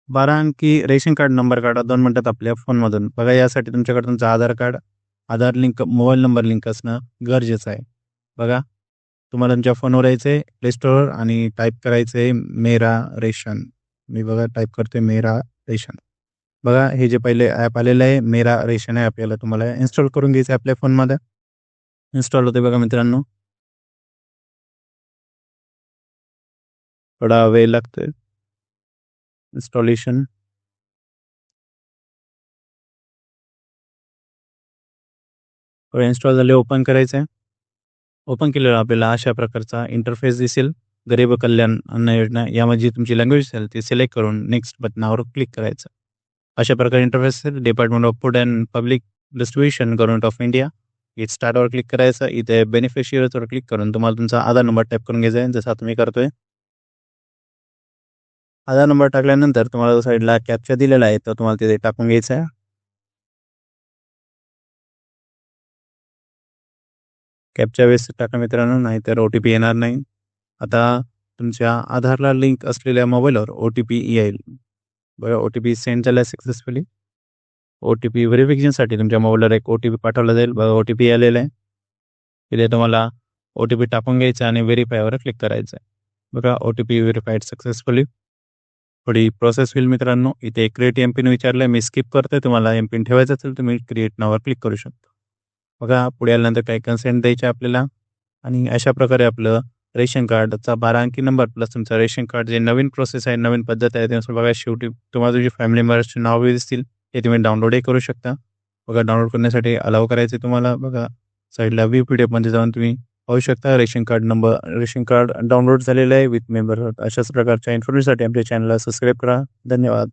12 अंकी ration card number काढा 2 मिनिटात आपल्या फोनमधून. बघा यासाठी तुमच्याकडे तुमचं आधार कार्ड, आधार लिंक, मोबाईल नंबर लिंक असणं गरजेचं आहे. बघा तुम्हाला तुमच्या फोनवर यायचं प्ले स्टोअर आणि टाईप करायचं मेरा रेशन. मी बघा टाईप करतोय मेरा रेशन. बघा हे जे पहिले ॲप आलेलं आहे मेरा रेशन आहे आपल्याला तुम्हाला इन्स्टॉल करून घ्यायचं आहे आपल्या फोनमध्ये. इन्स्टॉल होते बघा मित्रांनो. थोडा वेळ लागतोय इन्स्टॉलेशन. इन्स्टॉल झाले ओपन करायचं आहे. ओपन केल्यावर आपल्याला अशा प्रकारचा इंटरफेस दिसेल. गरीब कल्याण अन्न योजना यामध्ये तुमची लँग्वेज असेल ती सिलेक्ट करून नेक्स्ट बटनावर क्लिक करायचं. अशा प्रकारे इंटरफेस असेल. Department of food and public distribution government of India. इथे स्टार्टवर क्लिक करायचं. इथे बेनिफिशियरीवर क्लिक करून तुम्हाला तुमचा आधार नंबर टाईप करून घ्यायचा आहे जसा तुम्ही करतोय. आधार नंबर टाकल्यानंतर तुम्हाला साईडला कॅप्चा दिलेला आहे तर तुम्हाला तिथे टाकून घ्यायचा आहे. कॅप्चा वेळेस टाका मित्रांनो नाहीतर OTP येणार नाही. आता तुमच्या आधारला लिंक असलेल्या मोबाईलवर OTP येईल. बघा OTP सेंड झाला सक्सेसफुली. OTP व्हेरिफिकेशनसाठी तुमच्या मोबाईलवर एक OTP पाठवला जाईल. बघा OTP आलेला आहे. तिथे तुम्हाला OTP टाकून घ्यायचा आणि व्हेरीफायवर क्लिक करायचं आहे. बघा OTP व्हेरीफाईड सक्सेसफुली. थोडी प्रोसेस होईल मित्रांनो. इथे क्रिएट एमपिन विचारलं मी स्किप करतोय. तुम्हाला एमपिन ठेवायचं असेल तुम्ही क्रिएट नावावर क्लिक करू शकता. बघा पुढे आल्यानंतर काही कन्सेंट द्यायचे आपल्याला आणि अशा प्रकारे आपलं रेशन कार्डचा 12 अंकी नंबर प्लस तुमचं रेशन कार्ड जे नवीन प्रोसेस आहे नवीन पद्धत आहे त्यानुसार बघा शेवटी तुम्हाला तुझी फॅमिली मेंबर्सची नावे दिसतील ते तुम्ही डाउनलोडही करू शकता. बघा डाउनलोड करण्यासाठी अलाव करायचे तुम्हाला. बघा साईडला व्ह्यू PDF जाऊन तुम्ही पाहू शकता रेशन कार्ड डाउनलोड झालेलं आहे विथ मेंबर. अशाच प्रकारच्या इन्फॉर्मेशनसाठी आमच्या चॅनलला सबस्क्राईब करा. धन्यवाद.